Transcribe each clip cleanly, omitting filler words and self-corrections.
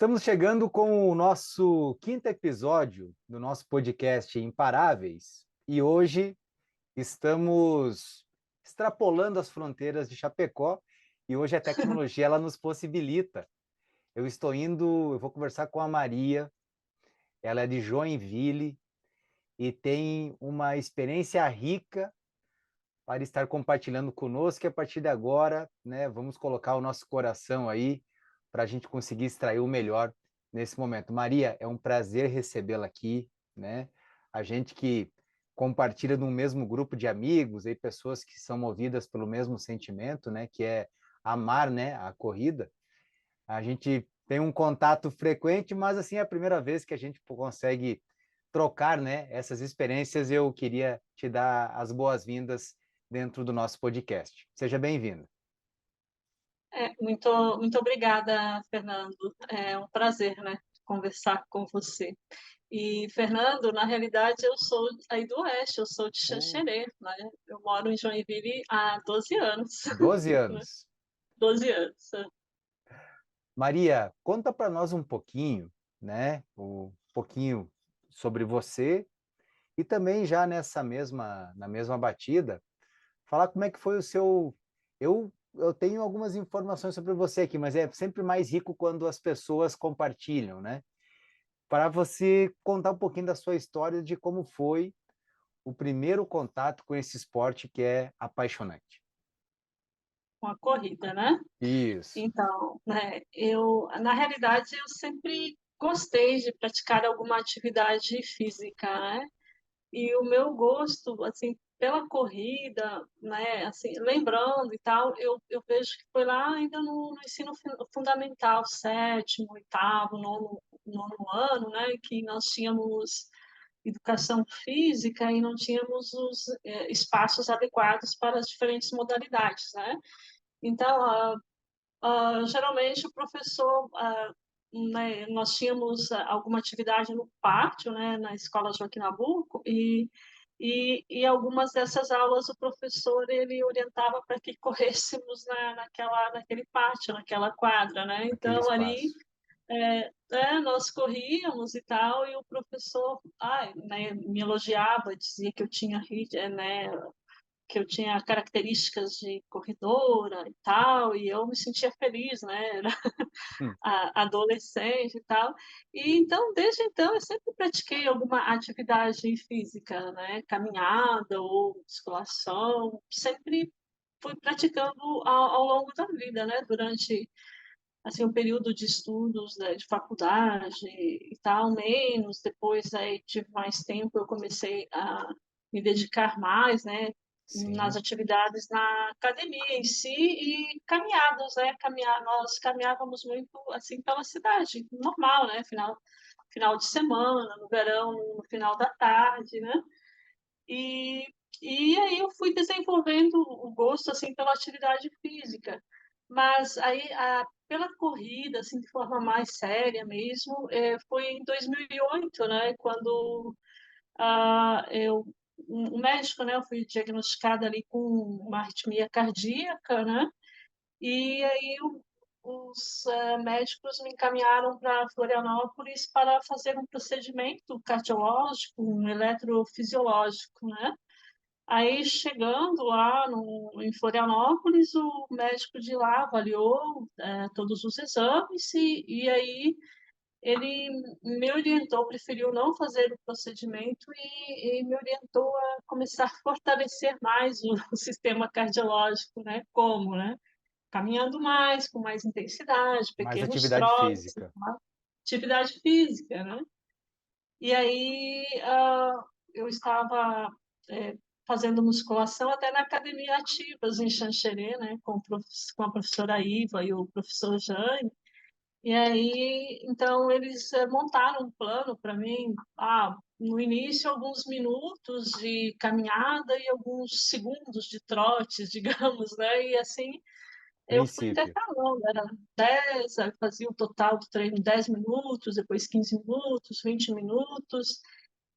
Estamos chegando com o nosso quinto episódio do nosso podcast Imparáveis e hoje estamos extrapolando as fronteiras de Chapecó e hoje a tecnologia ela nos possibilita. Eu vou conversar com a Maria, ela é de Joinville e tem uma experiência rica para estar compartilhando conosco e a partir de agora, né, vamos colocar o nosso coração aí para a gente conseguir extrair o melhor nesse momento. Maria, é um prazer recebê-la aqui, né? A gente que compartilha no mesmo grupo de amigos e pessoas que são movidas pelo mesmo sentimento, né, que é amar, né, a corrida. A gente tem um contato frequente, mas assim é a primeira vez que a gente consegue trocar, né, essas experiências. Eu queria te dar as boas-vindas dentro do nosso podcast. Seja bem-vindo. Muito obrigada, Fernando. É um prazer, né, conversar com você. E, Fernando, na realidade, eu sou aí do Oeste, eu sou de Oh, Xanxerê, né? Eu moro em Joinville há 12 anos. 12 né? anos. 12 anos. Maria, conta para nós um pouquinho, né, um pouquinho sobre você e também já na mesma batida, falar como é que foi o seu. Eu tenho algumas informações sobre você aqui, mas é sempre mais rico quando as pessoas compartilham, né? Para você contar um pouquinho da sua história de como foi o primeiro contato com esse esporte que é apaixonante. Com a corrida, né? Isso. Então, né, na realidade, eu sempre gostei de praticar alguma atividade física, né? E o meu gosto, assim, pela corrida, né, assim, lembrando e tal, eu vejo que foi lá ainda no ensino fundamental, sétimo, oitavo, nono ano, né, que nós tínhamos educação física e não tínhamos os espaços adequados para as diferentes modalidades, né? Então, geralmente o professor, né, nós tínhamos alguma atividade no pátio, né, na escola Joaquim Nabuco, e algumas dessas aulas o professor ele orientava para que corrêssemos naquele pátio, naquela quadra, né? Aquele Então ali espaço. nós corríamos e tal, e o professor né, me elogiava, dizia que eu tinha né, que eu tinha características de corredora e tal, e eu me sentia feliz, né? Era Hum, adolescente e tal. E então, desde então, eu sempre pratiquei alguma atividade física, né? Caminhada ou musculação, sempre fui praticando ao longo da vida, né? Durante assim um período de estudos, né, de faculdade e tal, menos. Depois aí tive mais tempo, eu comecei a me dedicar mais, né, nas sim, atividades na academia em si e caminhadas, né? Nós caminhávamos muito assim pela cidade, normal, né? Final de semana, no verão, no final da tarde, né? E, e aí eu fui desenvolvendo o gosto assim pela atividade física, mas aí pela corrida assim de forma mais séria mesmo, foi em 2008, né? Quando eu um médico, né? Eu fui diagnosticada ali com uma arritmia cardíaca, né? E aí os médicos me encaminharam para Florianópolis para fazer um procedimento cardiológico, um eletrofisiológico, né? Aí, chegando lá em Florianópolis, o médico de lá avaliou todos os exames e aí ele me orientou, preferiu não fazer o procedimento e me orientou a começar a fortalecer mais o sistema cardiológico, né? Como, né? Caminhando mais, com mais intensidade, mais pequenos atividade trotes, física. atividade física, né? E aí eu estava fazendo musculação até na academia Ativas em Xanxerê, né, com a professora Iva e o professor Jane. E aí, então, eles montaram um plano para mim. No início, alguns minutos de caminhada e alguns segundos de trotes, digamos, né? E assim, eu fui Princípio. intercalando, era 10, aí fazia o total do treino 10 minutos, depois 15 minutos, 20 minutos,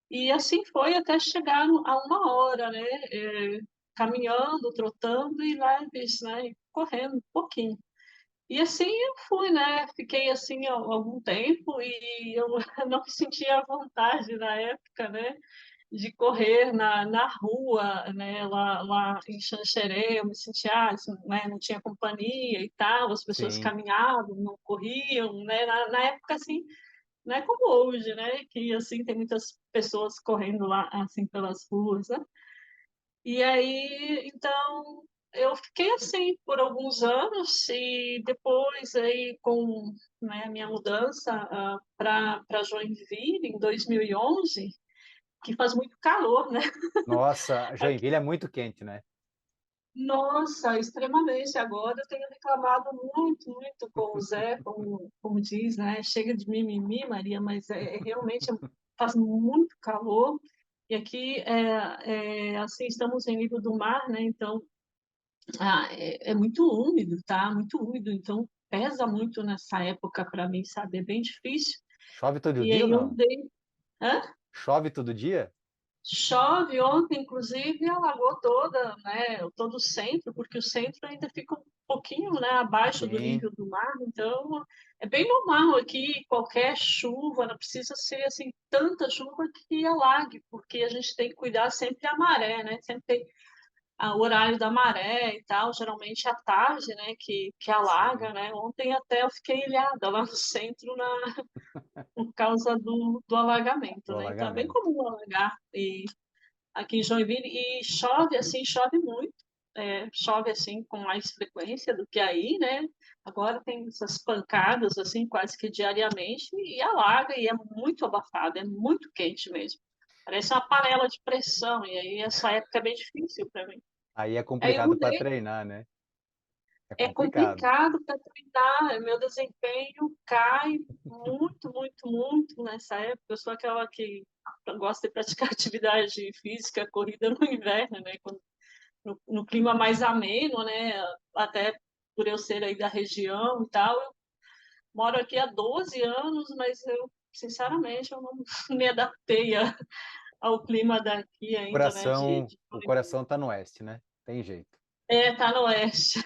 e assim foi até chegar a uma hora, né? Caminhando, trotando e leves, né? E correndo um pouquinho. E assim eu fui, né? Fiquei assim algum tempo e eu não me sentia à vontade na época, né? De correr na rua, né? Lá em Xanxerê, eu me sentia, assim, né? Não tinha companhia e tal, as pessoas Sim, caminhavam, não corriam, né? Na época, assim, não é como hoje, né? Que, assim, tem muitas pessoas correndo lá, assim, pelas ruas, né? E aí, então, eu fiquei assim por alguns anos e depois aí com, né, a minha mudança para Joinville em 2011, que faz muito calor, né? nossa, Aqui, Joinville é muito quente, né? nossa, extremamente. Agora eu tenho reclamado muito, muito com o Zé, como diz, né? Chega de mimimi, Maria, mas realmente faz muito calor. E aqui, assim, estamos em nível do mar, né? Então, é muito úmido, tá? Muito úmido, então pesa muito nessa época para mim, sabe? É bem difícil. Chove todo E dia ou aí eu não? mudei. Hã? Chove todo dia? Chove ontem, inclusive, alagou toda, né? Todo o centro, porque o centro ainda fica um pouquinho, né, abaixo do Sim, nível do mar, então é bem normal aqui, qualquer chuva, não precisa ser assim tanta chuva que alague, porque a gente tem que cuidar sempre da maré, né? Sempre tem o horário da maré e tal, geralmente à tarde, né, que sim, alaga, né? Ontem até eu fiquei ilhada lá no centro por causa do alagamento, do né? Então é bem alagamento. comum alagar e aqui em Joinville e chove assim, chove muito, chove assim com mais frequência do que aí, né? Agora tem essas pancadas assim quase que diariamente e alaga e é muito abafado, é muito quente mesmo. Parece uma panela de pressão e aí essa época é bem difícil para mim. Aí é Aí eu complicado para mudei. treinar, né? É É complicado. complicado para treinar, meu desempenho cai muito, muito, muito nessa época. Eu sou aquela que gosta de praticar atividade física, corrida no inverno, né? No clima mais ameno, né? Até por eu ser aí da região e tal. Eu moro aqui há 12 anos, mas eu, sinceramente, eu não me adaptei ao clima daqui ainda, né? O coração tá no oeste, né? Tem jeito. Tá no oeste.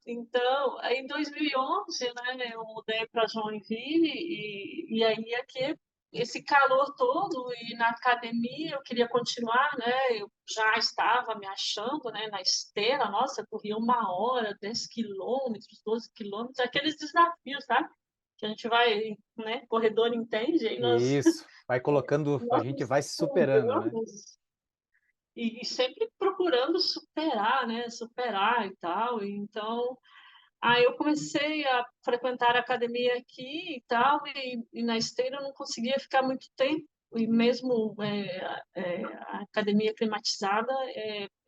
Então, aí em 2011, né, eu mudei para Joinville e aí aqui esse calor todo e na academia eu queria continuar, né? Eu já estava me achando, né, na esteira, nossa, eu corria 1 hora, 10 quilômetros, 12 quilômetros, aqueles desafios, sabe? Que a gente vai, né, corredor entende, aí Isso, vai colocando, a nós gente nos vai se superando, né? empolgamos e sempre procurando superar, né, superar e tal, então aí eu comecei a frequentar a academia aqui e tal, e na esteira eu não conseguia ficar muito tempo, e mesmo a academia climatizada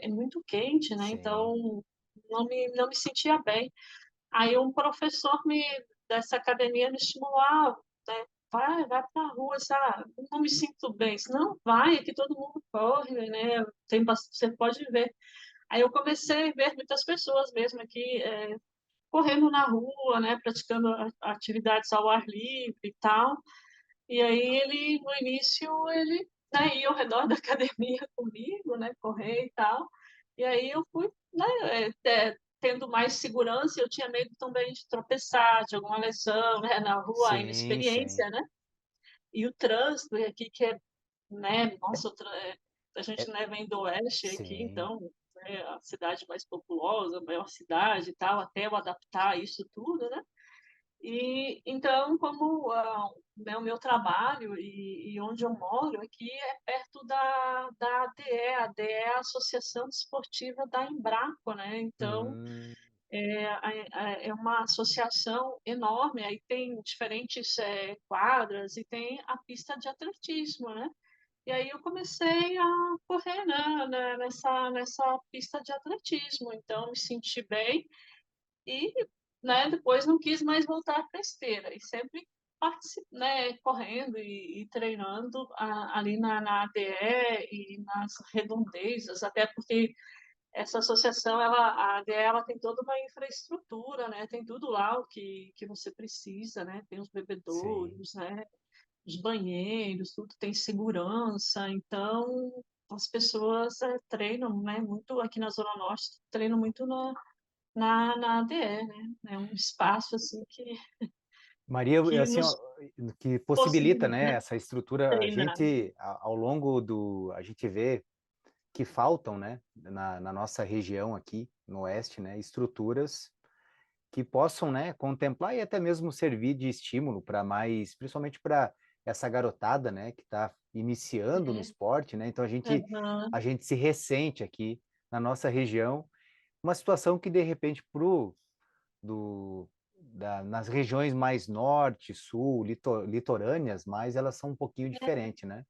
é muito quente, né? Sim, Então não me sentia bem. Aí um professor dessa academia me estimulava, né? Vai para a rua, sabe? Não me sinto bem. Se não, vai, aqui todo mundo corre, né? Você pode ver. Aí eu comecei a ver muitas pessoas mesmo aqui correndo na rua, né, praticando atividades ao ar livre e tal. E aí ele, no início, ele, né, ia ao redor da academia comigo, né, correr e tal. E aí eu fui, né, tendo mais segurança. Eu tinha medo também de tropeçar, de alguma lesão, né, na rua, a sim, sim. inexperiência, né? E o trânsito aqui que é, né, nossa, a gente, É, né, vem do oeste aqui, sim, então é a cidade mais populosa, a maior cidade e tal, até eu adaptar isso tudo, né? E então, como né, o meu trabalho e onde eu moro aqui é perto da ADE, a ADE é a Associação Desportiva da Embraco, né? Então, hum, é uma associação enorme, aí tem diferentes quadras e tem a pista de atletismo, né? E aí eu comecei a correr, né, nessa pista de atletismo, então me senti bem e, né, depois não quis mais voltar para a esteira e sempre né, correndo e treinando ali na ADE e nas redondezas, até porque essa associação, a ADE, ela tem toda uma infraestrutura, né, tem tudo lá o que você precisa, né, tem os sim. bebedouros, né, os banheiros, tudo tem segurança, então as pessoas treinam, né, muito aqui na Zona Norte, treinam muito na ADE, né? É um espaço assim Maria, que assim, ó, nos que possibilita, possibilita, né, né, essa estrutura, treinar. ao longo a gente vê que faltam, né, na nossa região aqui, no Oeste, né, estruturas que possam, né, contemplar e até mesmo servir de estímulo para mais, principalmente para essa garotada, né, que está iniciando no esporte, né, então Aham. a gente se ressente aqui na nossa região, uma situação que de repente nas regiões mais norte, sul, litorâneas, mas elas são um pouquinho diferentes, né?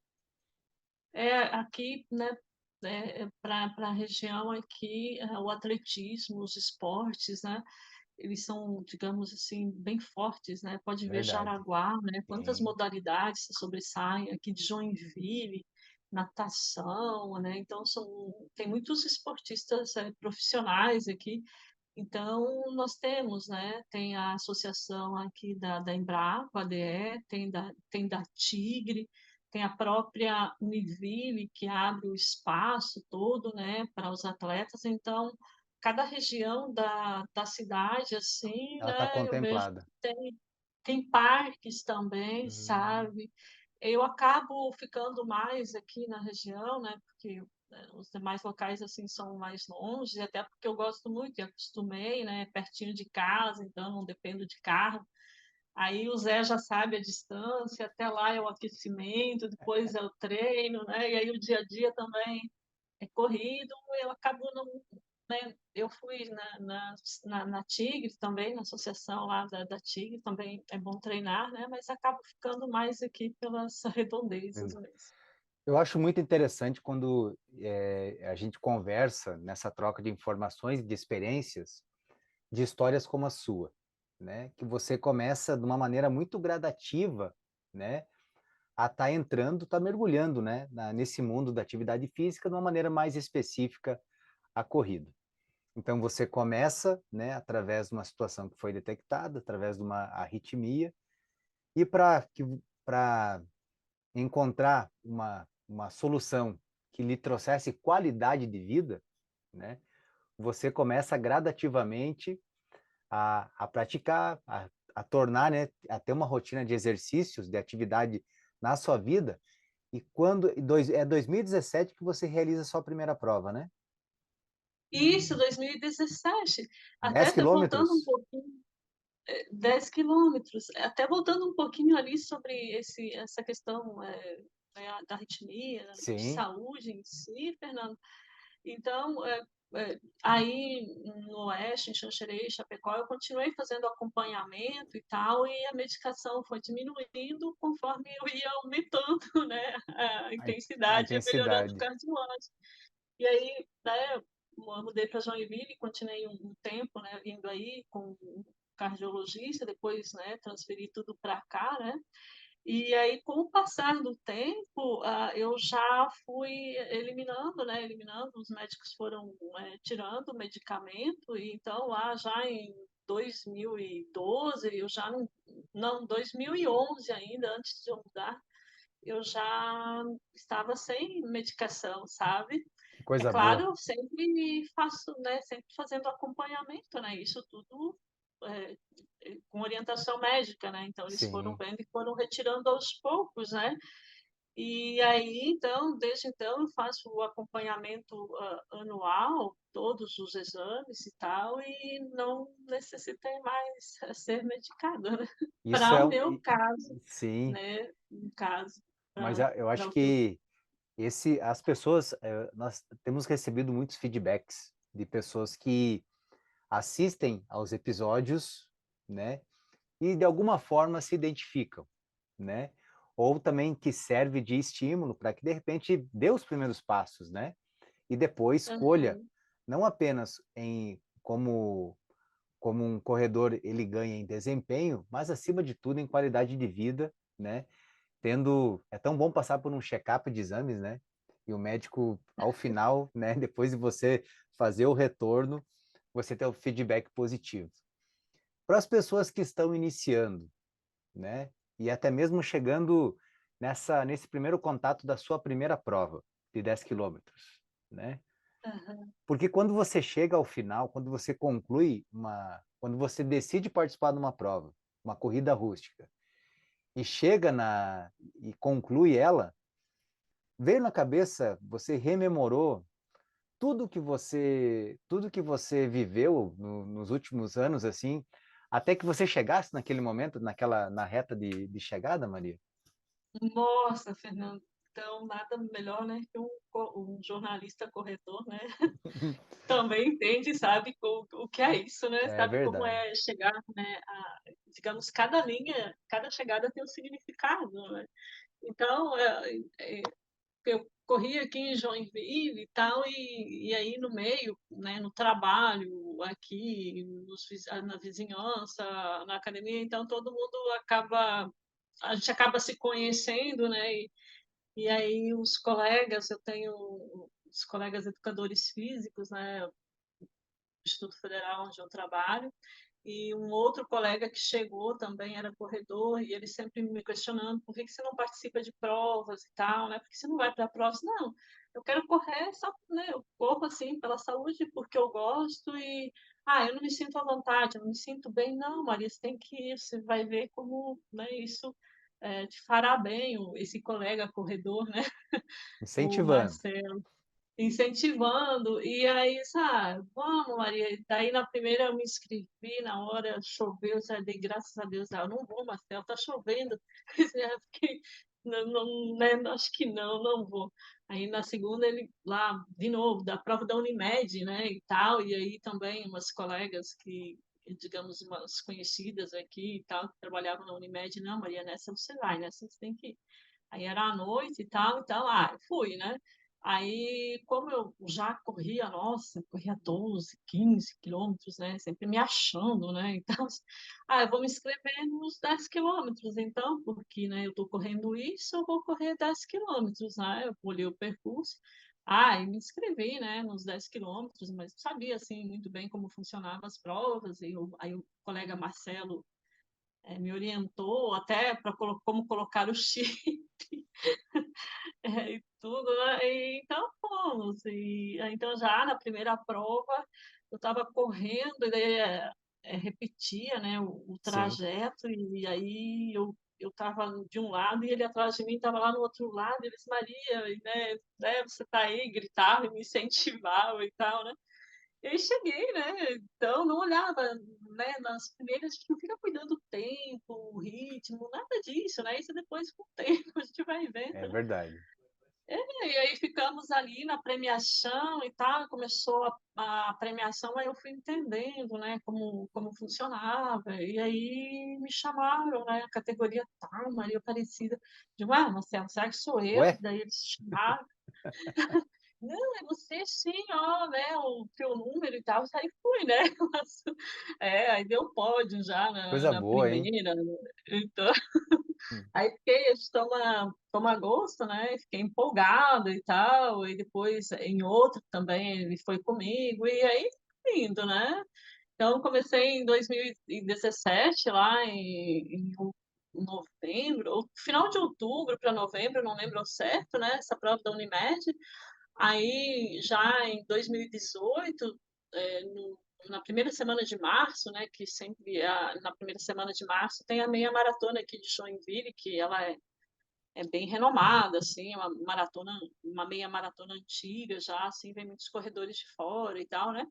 Aqui, né, para a região aqui, o atletismo, os esportes, né, eles são, digamos assim, bem fortes, né? Pode ver Verdade. Jaraguá, né? Quantas Sim, modalidades se sobressaem aqui de Joinville, natação, né? Então tem muitos esportistas profissionais aqui. Então nós temos, né? Tem a associação aqui da Embrapa, ADE, tem da Tigre, tem a própria Univille que abre o espaço todo, né? Para os atletas. Então cada região da cidade, assim, ela está né, eu vejo contemplada. que tem parques também, Hum, sabe? Eu acabo ficando mais aqui na região, né, porque os demais locais, assim, são mais longe, até porque eu gosto muito e acostumei, né, pertinho de casa, então não dependo de carro. Aí o Zé já sabe a distância, até lá é o aquecimento, depois é o treino, né, e aí o dia a dia também é corrido, eu acabo não, né, eu fui na Tigre também, na associação lá da Tigre, também é bom treinar, né, mas acabo ficando mais aqui pelas redondezas mesmo. eu acho muito interessante quando a gente conversa nessa troca de informações e de experiências, de histórias como a sua, né? Que você começa de uma maneira muito gradativa, né? A estar entrando, estar mergulhando, né? Nesse mundo da atividade física de uma maneira mais específica, a corrida. Então você começa, né? Através de uma situação que foi detectada, através de uma arritmia, e para encontrar uma solução que lhe trouxesse qualidade de vida, né? Você começa gradativamente a praticar, a tornar, né, a ter uma rotina de exercícios, de atividade na sua vida. E é 2017 que você realiza a sua primeira prova, né? Isso, 2017, dez até voltando um quilômetros? pouquinho, 10 quilômetros, até voltando um pouquinho ali sobre essa questão da arritmia, de Sim, saúde em si, Fernando. Então, aí no Oeste, em Xanxerê, Chapecó, eu continuei fazendo acompanhamento e tal, e a medicação foi diminuindo conforme eu ia aumentando, né, a a, a intensidade, ia melhorando o intensidade. cardiológico. E aí, né, eu mudei para Joinville, continuei um tempo, né, vindo aí com um cardiologista, depois, né, transferi tudo para cá, né, e aí, com o passar do tempo, eu já fui eliminando, né? Eliminando, os médicos foram tirando o medicamento, e então lá já em 2012, eu já não, 2011 ainda, antes de eu mudar, eu já estava sem medicação, sabe? Que É coisa claro, boa. eu sempre faço, né? Sempre fazendo acompanhamento, né? Isso tudo é, com orientação médica, né? Então eles foram Sim. vendo e foram retirando aos poucos, né? E aí, então, desde então, eu faço o acompanhamento anual, todos os exames e tal, e não necessitei mais ser medicada, né? Isso Para é o um. meu caso, Sim, né? No caso, mas para eu acho o que eu. que as pessoas, nós temos recebido muitos feedbacks de pessoas que assistem aos episódios, né? E de alguma forma se identificam, né? Ou também que serve de estímulo para que de repente dê os primeiros passos, né? E depois escolha Uhum. não apenas como um corredor ele ganha em desempenho, mas acima de tudo em qualidade de vida, né? É tão bom passar por um check-up de exames, né? E o médico ao final, né, depois de você fazer o retorno, você ter o feedback positivo. Para as pessoas que estão iniciando, né? E até mesmo chegando nesse primeiro contato da sua primeira prova de 10 quilômetros, né? Aham. Porque quando você chega ao final, quando você conclui quando você decide participar de uma prova, uma corrida rústica, e chega e conclui ela, veio na cabeça, você rememorou tudo que você viveu nos últimos anos, assim, até que você chegasse naquele momento, na reta de chegada, Maria? Nossa, Fernando, então nada melhor, né, que um jornalista corretor, né, também entende, sabe o que é isso, né, É sabe como verdade. é chegar, né, digamos, cada linha, cada chegada tem um significado, né. Então, eu corri aqui em Joinville e tal, e aí no meio, né, no trabalho, aqui, na vizinhança, na academia, então todo mundo acaba, a gente acaba se conhecendo, né, e aí os colegas, eu tenho os colegas educadores físicos, né, Instituto Federal onde eu trabalho, e um outro colega que chegou também era corredor, e ele sempre me questionando por que você não participa de provas e tal, né? Por que você não vai para provas? Não, eu quero correr só, né? Eu corro assim pela saúde porque eu gosto e eu não me sinto à vontade, eu não me sinto bem, não, Maria, você tem que ir, você vai ver como, né, isso te fará bem, esse colega corredor, né? O Incentivando. Marcelo incentivando, e aí, sabe, vamos, Maria. Daí na primeira eu me inscrevi, na hora choveu, sabe, dei graças a Deus, eu não vou, Marcelo, tá chovendo. Eu fiquei, não, não, né, acho que não, não vou. Aí na segunda ele lá, de novo, da prova da Unimed, né, e tal, e aí também umas colegas que, digamos, umas conhecidas aqui e tal, que trabalhavam na Unimed, não, Maria, nessa você vai, nessa você tem que ir. Aí era à noite e tal, eu fui, né? Aí, como eu já corria, nossa, corria 12, 15 quilômetros, né? Sempre me achando, né? Então, eu vou me inscrever nos 10 quilômetros, então, porque, né, eu estou correndo isso, eu vou correr 10 quilômetros, né? Eu olhei o percurso, e me inscrevi, né, nos 10 quilômetros, mas não sabia, assim, muito bem como funcionavam as provas, e aí o colega Marcelo me orientou até para como colocar o chip e tudo, né? E então fomos. E então já na primeira prova eu estava correndo e daí repetia, né, o Sim, trajeto e aí eu estava de um lado e ele atrás de mim estava lá no outro lado. E ele disse, Maria, né, você está aí, gritava e me incentivava e tal, né? E aí cheguei, né? Então não olhava, né? Nas primeiras, a gente não fica cuidando do tempo, o ritmo, nada disso, né? Isso depois com o tempo a gente vai é vendo, né? verdade. E aí ficamos ali na premiação e tal, começou a premiação, aí eu fui entendendo, né, como funcionava, e aí me chamaram, né, a categoria tal, Maria Aparecida, digo, Marcelo, será que sou eu? Ué, Daí eles chamaram, não, é você sim, ó, né, o teu número e tal, aí fui, né, aí deu pódio já coisa na boa, hein? primeira, então Hum. aí fiquei, a gente toma gosto, né? Fiquei empolgada e tal, e depois em outro também ele foi comigo, e aí indo, né? Então comecei em 2017, lá em novembro, ou final de outubro para novembro, não lembro ao certo, né? Essa prova da Unimed. Aí já em 2018, na primeira semana de março, né, que sempre na primeira semana de março tem a meia maratona aqui de Joinville, que ela é bem renomada, assim, uma meia maratona antiga já, assim, vem muitos corredores de fora e tal, né?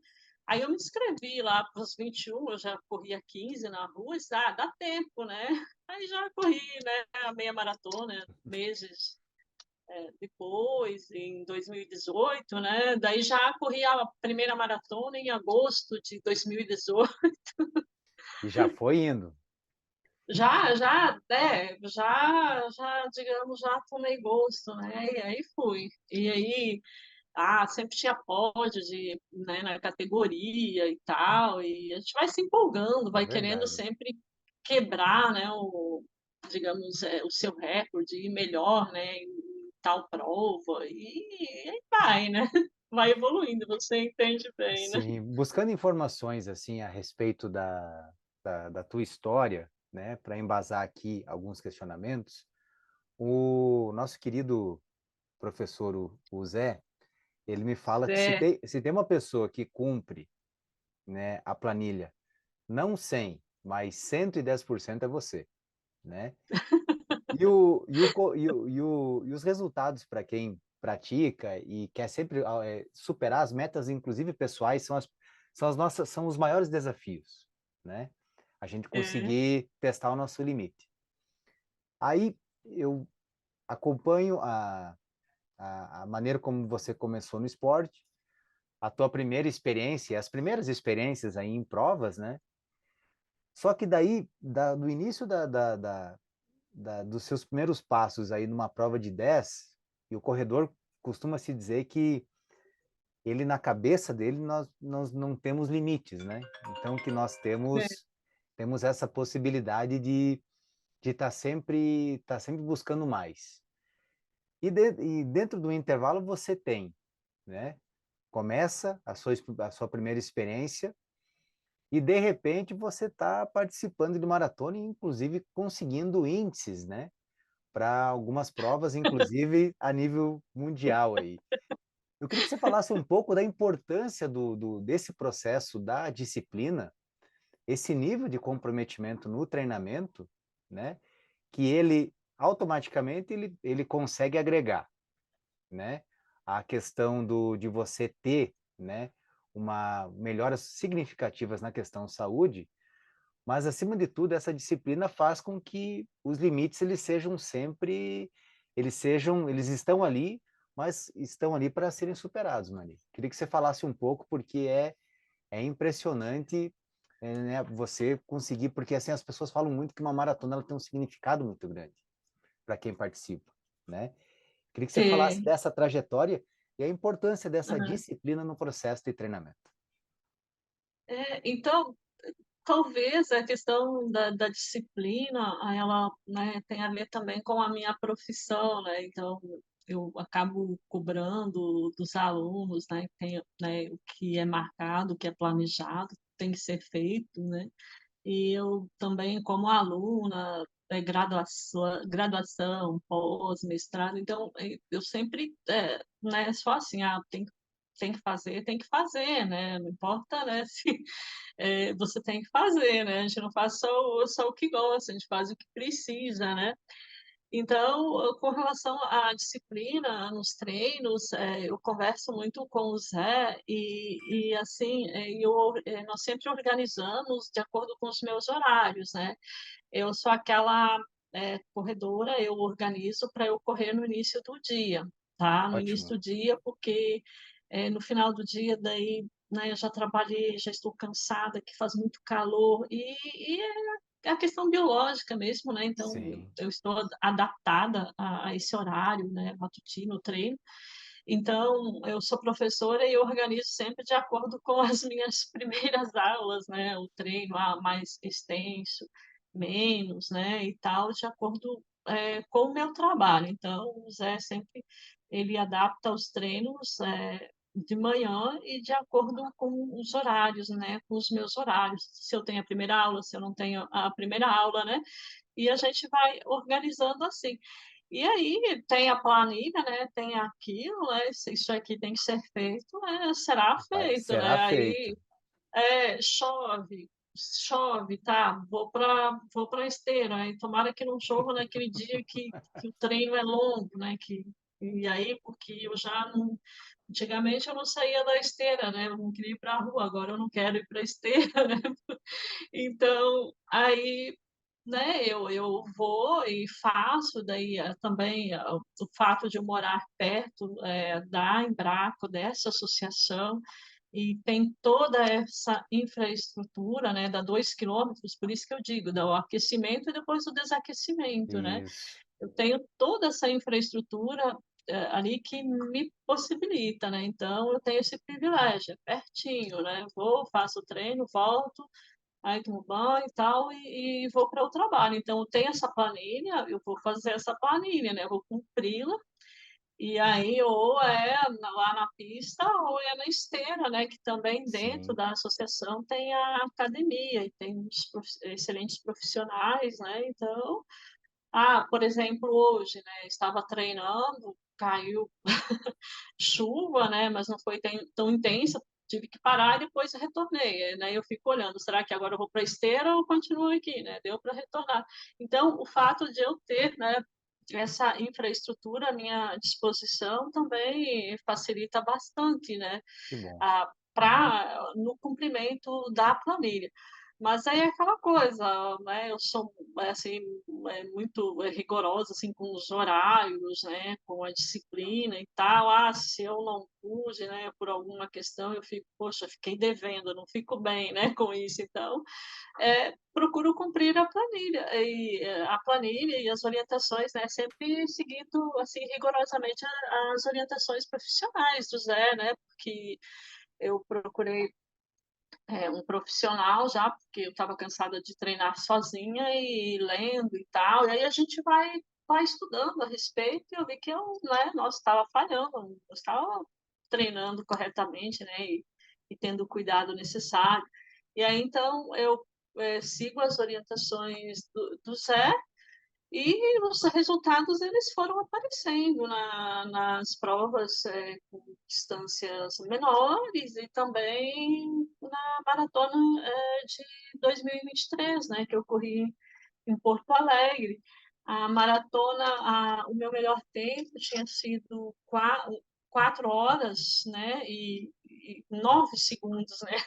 Aí eu me inscrevi lá para os 21, eu já corria 15 na rua, e disse, dá tempo, né? Aí já corri, né, a meia maratona, meses depois, em 2018, né? Daí já corri a primeira maratona em agosto de 2018. E já foi indo. Digamos, já tomei gosto, né? E aí fui. E aí, sempre tinha pódio né, na categoria e tal, e a gente vai se empolgando, É vai querendo verdade. sempre quebrar, né, digamos, o seu recorde, ir melhor, né, em tal prova, e aí vai, né? Vai evoluindo, você entende bem, né? Sim, buscando informações assim a respeito da tua história, né, para embasar aqui alguns questionamentos, o nosso querido professor o Zé, Ele me fala que É, se tem uma pessoa que cumpre, né, a planilha, não 100, mas 110% é você, né? E os resultados para quem pratica e quer sempre superar as metas, inclusive pessoais, são os maiores desafios, né? A gente é, conseguir testar o nosso limite. Aí eu acompanho a maneira como você começou no esporte, a tua primeira experiência, as primeiras experiências aí em provas, né? Só que daí, do início dos seus primeiros passos aí numa prova de 10, e o corredor costuma se dizer que ele, na cabeça dele, nós não temos limites, né? Então, que nós é, temos essa possibilidade de tá sempre buscando mais. E dentro do intervalo você tem, né? Começa a sua primeira experiência e, de repente, você está participando de maratona e, inclusive, conseguindo índices, né? Para algumas provas, inclusive a nível mundial aí. Eu queria que você falasse um pouco da importância desse processo da disciplina, esse nível de comprometimento no treinamento, né? Que ele automaticamente ele consegue agregar, né? A questão de você ter, né? Uma melhoras significativas na questão saúde, mas acima de tudo essa disciplina faz com que os limites eles sejam sempre, eles estão ali, mas estão ali para serem superados, Mari. Queria que você falasse um pouco porque é impressionante, né, você conseguir, porque assim as pessoas falam muito que uma maratona ela tem um significado muito grande para quem participa, né? Queria que você falasse é, dessa trajetória e a importância dessa aham. disciplina no processo de treinamento. Então, talvez a questão da disciplina, ela, né, tem a ver também com a minha profissão, né? Então, eu acabo cobrando dos alunos, né, tem, né, o que é marcado, o que é planejado, tem que ser feito, né? E eu também, como aluna, graduação, pós, mestrado, então eu sempre, né, só assim, tem que fazer, né? Não importa, né, se você tem que fazer, né? A gente não faz só o que gosta, a gente faz o que precisa, né? Então, com relação à disciplina nos treinos, eu converso muito com o Zé e assim, nós sempre organizamos de acordo com os meus horários, né? Eu sou aquela corredora, eu organizo para eu correr no início do dia, tá? No início Ótimo. do dia, porque no final do dia, daí, né, eu já trabalhei, já estou cansada, que faz muito calor, e é a questão biológica mesmo, né? Então, Sim. eu estou adaptada a esse horário, né, matutino, treino. Então, eu sou professora e eu organizo sempre de acordo com as minhas primeiras aulas, né? O treino mais extenso, menos, né? E tal, de acordo com o meu trabalho. Então, o Zé sempre ele adapta os treinos de manhã e de acordo com os horários, né? Com os meus horários. Se eu tenho a primeira aula, se eu não tenho a primeira aula, né? E a gente vai organizando assim. E aí tem a planilha, né? Tem aquilo, né? Isso aqui tem que ser feito, né? Será feito, Será né? feito. Aí chove, tá? Vou para esteira, aí tomara que não chova naquele dia que o treino é longo, né? E aí, porque eu já não. Antigamente eu não saía da esteira, né? Eu não queria ir para a rua, agora eu não quero ir para a esteira, né? Então, aí, né, eu vou e faço, daí também o fato de eu morar perto da Embraco, dessa associação, e tem toda essa infraestrutura, né, dá 2 quilômetros, por isso que eu digo, dá o aquecimento e depois o desaquecimento, né? Isso. Eu tenho toda essa infraestrutura ali que me possibilita, né? Então, eu tenho esse privilégio, é pertinho, né? Vou, faço o treino, volto, aí tomo banho e tal, e vou para o trabalho. Então, eu tenho essa planilha, eu vou fazer essa planilha, né? Eu vou cumpri-la, e aí ou lá na pista ou é na esteira, né? Que também dentro Sim. da associação tem a academia, e tem excelentes profissionais, né? Então, por exemplo, hoje, né? Estava treinando, caiu chuva, né, mas não foi tão intensa, tive que parar e depois retornei, né, eu fico olhando, será que agora eu vou para a esteira ou continuo aqui, né, deu para retornar. Então, o fato de eu ter, né, essa infraestrutura à minha disposição também facilita bastante, né, Que bom. no cumprimento da planilha. Mas aí é aquela coisa, né, eu sou, assim, muito rigorosa, assim, com os horários, né, com a disciplina e tal. Ah, se eu não pude, né, por alguma questão, eu fico, poxa, fiquei devendo, eu não fico bem, né, com isso. Então, procuro cumprir a planilha e as orientações, né, sempre seguindo, assim, rigorosamente as orientações profissionais do Zé, né, porque eu procurei um profissional já, porque eu estava cansada de treinar sozinha e lendo e tal, e aí a gente vai estudando a respeito, e eu vi que né, nossa, estava falhando, não estava treinando corretamente, né, e tendo o cuidado necessário. E aí, então, eu sigo as orientações do Zé, e os resultados eles foram aparecendo nas provas com distâncias menores e também na maratona de 2023, né, que eu corri em Porto Alegre. A maratona, o meu melhor tempo tinha sido 4 horas, né, e 9 segundos, né?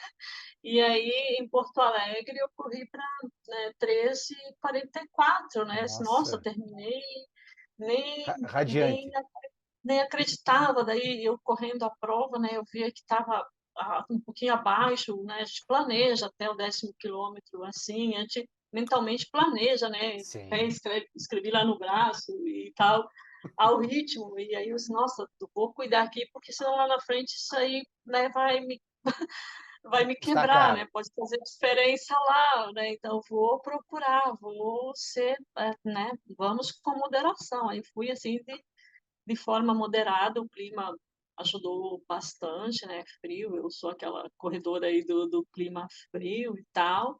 E aí, em Porto Alegre, eu corri para, né, 13h44, né? Nossa, Nossa, terminei, nem, nem, radiante. nem acreditava. Daí, eu correndo a prova, né? Eu via que estava um pouquinho abaixo, né? A gente planeja até o 10º quilômetro, assim, a gente mentalmente planeja, né? Até Sim. escrevi lá no braço e tal, ao ritmo. E aí, eu disse, nossa, eu vou cuidar aqui, porque senão lá na frente isso aí, né, vai me Está quebrar, caro. né? Pode fazer diferença lá, né? Então vou procurar, vou ser, né? Vamos com moderação. Aí fui assim de forma moderada, o clima ajudou bastante, né? Frio, eu sou aquela corredora aí do clima frio e tal.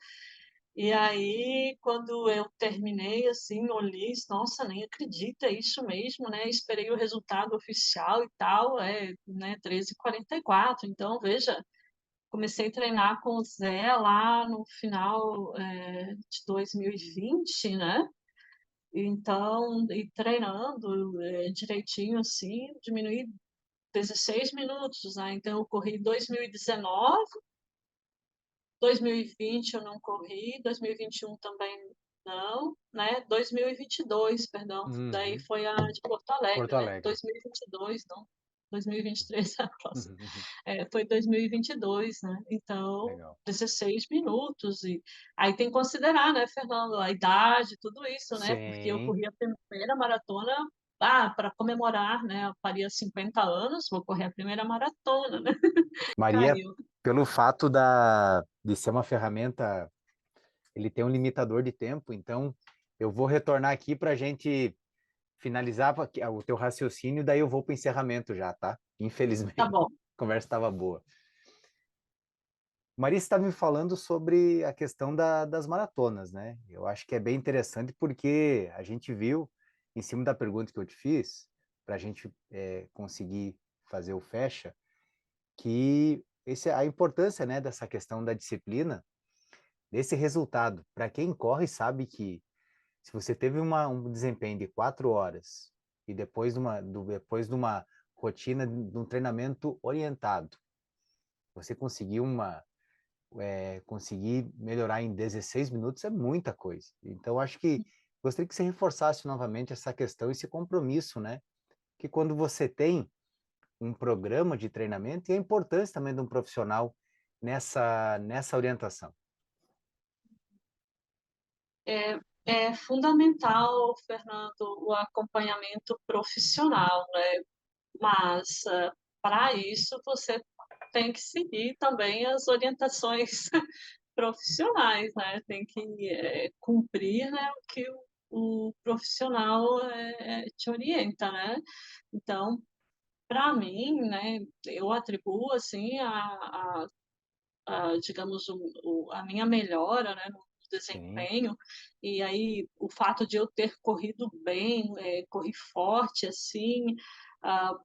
E aí, quando eu terminei, assim, olhei, nossa, nem acredito, é isso mesmo, né? Esperei o resultado oficial e tal, né? 13h44. Então, veja, comecei a treinar com o Zé lá no final de 2020, né? Então, e treinando direitinho assim, diminuí 16 minutos, né? Então, eu corri 2019, 2020 eu não corri, 2021 também não, né? 2022, perdão, daí Uhum. foi a de Porto Alegre, Porto né? Alegre. 2022, não, 2023 é a próxima. Uhum. Foi 2022, né? Então, Legal. 16 minutos. E aí tem que considerar, né, Fernando, a idade, tudo isso, né? Porque eu Sim. corri a primeira maratona para comemorar, né? Eu faria 50 anos, vou correr a primeira maratona, né? Maria, Caiu. pelo fato de ser uma ferramenta, ele tem um limitador de tempo, então eu vou retornar aqui para a gente finalizar o teu raciocínio, daí eu vou para o encerramento já, tá? Tá Infelizmente, bom. a conversa estava boa. Maria está me falando sobre a questão das maratonas, né? Eu acho que é bem interessante porque a gente viu, em cima da pergunta que eu te fiz, para a gente conseguir fazer o fecha, que a importância, né, dessa questão da disciplina, desse resultado. Para quem corre, sabe que se você teve um desempenho de 4 horas e depois de uma rotina, de um treinamento orientado, você conseguir melhorar em 16 minutos é muita coisa. Então, acho que gostaria que você reforçasse novamente essa questão, esse compromisso, né? Que quando você tem um programa de treinamento e a importância também de um profissional nessa orientação. É fundamental, Fernando, o acompanhamento profissional, né? Mas para isso você tem que seguir também as orientações profissionais, né? Tem que cumprir, né, o que o profissional te orienta, né? Então, para mim, né, eu atribuo assim digamos a minha melhora, né, no Sim, desempenho, e aí o fato de eu ter corrido bem, corri forte assim,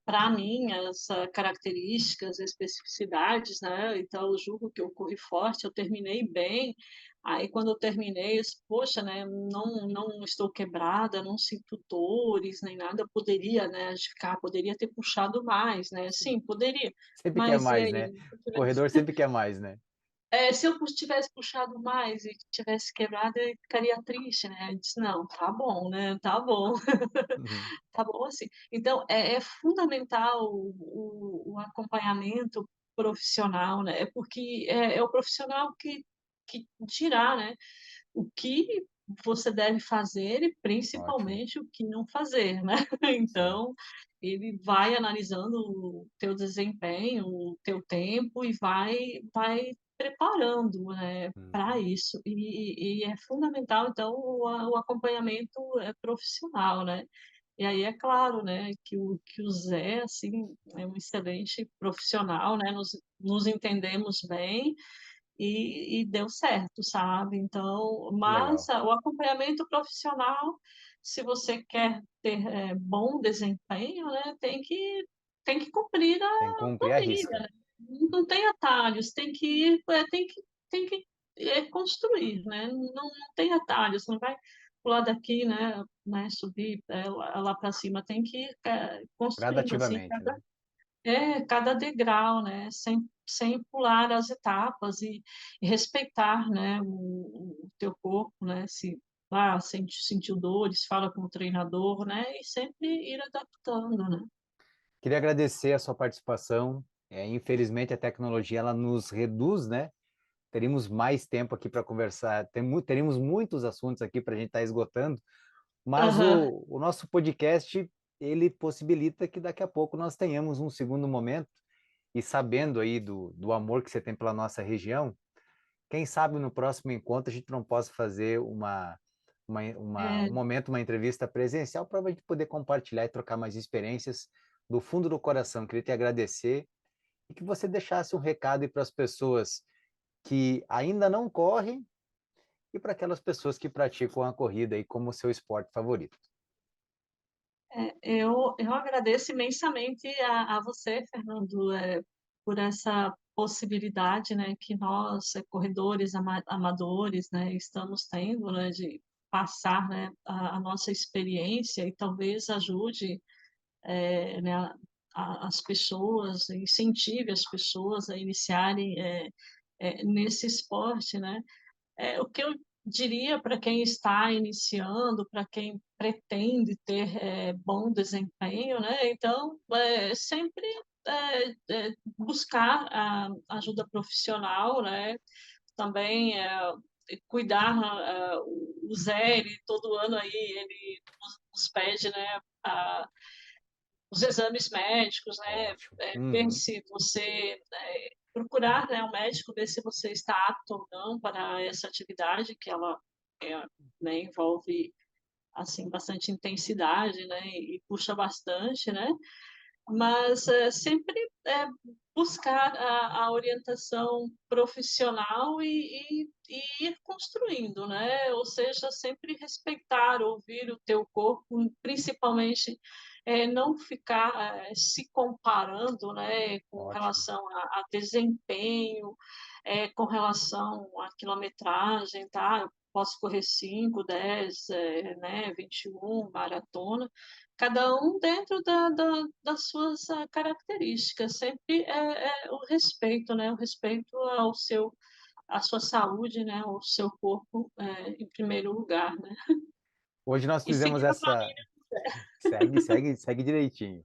para mim, as características, especificidades, né? Então, eu julgo que eu corri forte, eu terminei bem. Aí, quando eu terminei, eu disse, poxa, né? Não estou quebrada, não sinto dores nem nada. Eu poderia, né? Ficar, poderia ter puxado mais, né? Sim, poderia. Sempre quer Mas e mais, aí? né? O corredor sempre quer mais, né? Se eu tivesse puxado mais e tivesse quebrado, eu ficaria triste, né? Eu disse, não, tá bom, né? Tá bom. Uhum. Tá bom assim. Então, é fundamental o acompanhamento profissional, né? Porque é o profissional que dirá, né? O que você deve fazer e Ótimo, principalmente o que não fazer, né? sim, Então, ele vai analisando o teu desempenho, o teu tempo e vai preparando, né, para uhum, isso. E é fundamental, então, o acompanhamento profissional, né? E aí é claro, né, que o Zé, assim, é um excelente profissional, né, nos entendemos bem e deu certo, sabe. Então, que mas legal. o acompanhamento profissional, se você quer ter, bom desempenho, né, tem que cumprir Tem que a cumprir a planilha, risca. né. Não tem atalhos, tem que ir, construir, né, não tem atalhos, não vai pular daqui, né, subir, lá para cima, tem que ir, construindo, assim, Gradativamente, né? cada degrau, né, sem pular as etapas e respeitar, né, o teu corpo, né, se, sentiu dores, fala com o treinador, né, e sempre ir adaptando, né. Queria agradecer a sua participação. Infelizmente, a tecnologia ela nos reduz, né? Teríamos mais tempo aqui para conversar, teríamos muitos assuntos aqui para a gente estar esgotando, mas Aham. o nosso podcast ele possibilita que daqui a pouco nós tenhamos um segundo momento e sabendo aí do amor que você tem pela nossa região, quem sabe no próximo encontro a gente não possa fazer um É, momento, uma entrevista presencial para a gente poder compartilhar e trocar mais experiências do fundo do coração. Queria te agradecer e que você deixasse um recado para as pessoas que ainda não correm e para aquelas pessoas que praticam a corrida aí como seu esporte favorito. eu agradeço imensamente a você, Fernando, por essa possibilidade, né, que nós, corredores amadores, né, estamos tendo, né, de passar, né, a nossa experiência e talvez ajude, né, as pessoas, incentive as pessoas a iniciarem, nesse esporte, né. O que eu diria para quem está iniciando, para quem pretende ter, bom desempenho, né, então, sempre, buscar a ajuda profissional, né, também, cuidar, o Zé, ele todo ano aí ele nos pede, né, a os exames médicos, né, Ótimo. ver Uhum. se você, procurar, né, o médico, ver se você está apto ou não para essa atividade, que ela, né, envolve, assim, bastante intensidade, né, e puxa bastante, né, mas, sempre, buscar a orientação profissional e ir construindo, né, ou seja, sempre respeitar, ouvir o teu corpo, principalmente, não ficar, se comparando, né, com Ótimo. relação a desempenho, com relação à quilometragem, tá, eu posso correr 5, 10, né, 21, maratona, cada um dentro das suas, características, sempre o respeito, né, o respeito ao seu à sua saúde, né, ao seu corpo, em primeiro lugar, né. Hoje nós E fizemos seguir a essa. planilha Segue direitinho. e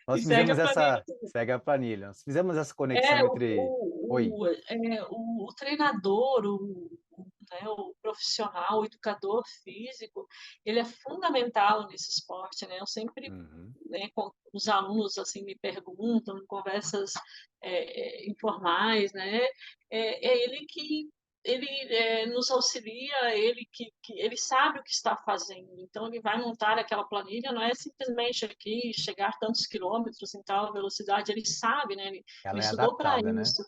Nós segue a fizemos planilha. essa. Segue a planilha. Nós fizemos essa É, conexão entre. Oi. o treinador, né, o profissional, o educador físico, ele é fundamental nesse esporte, né. Eu sempre, Uhum. né, com os alunos, assim, me perguntam em conversas, informais, né, é ele que ele, nos auxilia, ele sabe o que está fazendo, então ele vai montar aquela planilha, não é simplesmente aqui chegar tantos quilômetros em tal velocidade, ele sabe, né, ele Ela é estudou para adaptada, né? isso.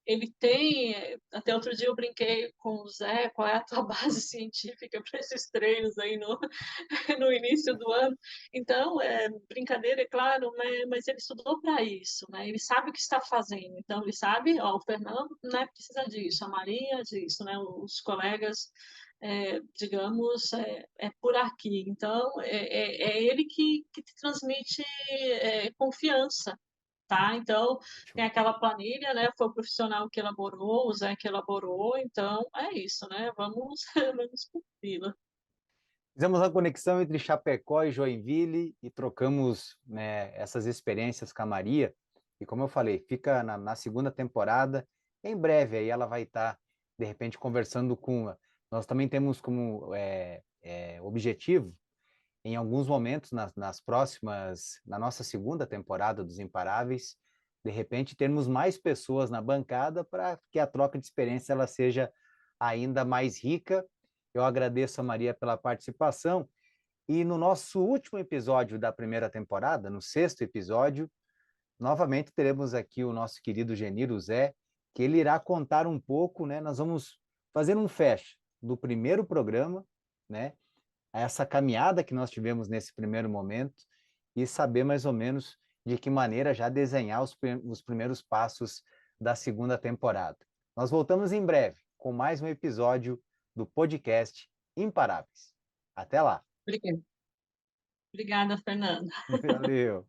ele tem, até outro dia eu brinquei com o Zé, qual é a tua base científica para esses treinos aí no, no início do ano? Então, brincadeira, é claro, mas ele estudou para isso, né? Ele sabe o que está fazendo. Então, ele sabe, ó, o Fernando, né, precisa disso, a Maria disso, né? Os colegas, digamos, por aqui. Então, é ele que te transmite confiança. Tá? Então, tem Ótimo. aquela planilha, né? Foi o profissional que elaborou, o Zé que elaborou, então é isso, né? Vamos, vamos cumpri-la. Fizemos a conexão entre Chapecó e Joinville e trocamos, né, essas experiências com a Maria. E como eu falei, fica na segunda temporada. Em breve aí ela vai estar, de repente, conversando com. Nós também temos como objetivo, em alguns momentos, nas próximas, na nossa segunda temporada dos Imparáveis, de repente termos mais pessoas na bancada para que a troca de experiência ela seja ainda mais rica. Eu agradeço a Maria pela participação e no nosso último episódio da primeira temporada, no sexto episódio, novamente teremos aqui o nosso querido Geniro Zé, que ele irá contar um pouco, né? Nós vamos fazer um fecho do primeiro programa, né? Essa caminhada que nós tivemos nesse primeiro momento e saber mais ou menos de que maneira já desenhar os primeiros passos da segunda temporada. Nós voltamos em breve com mais um episódio do podcast Imparáveis. Até lá. Obrigada, Fernanda. Valeu.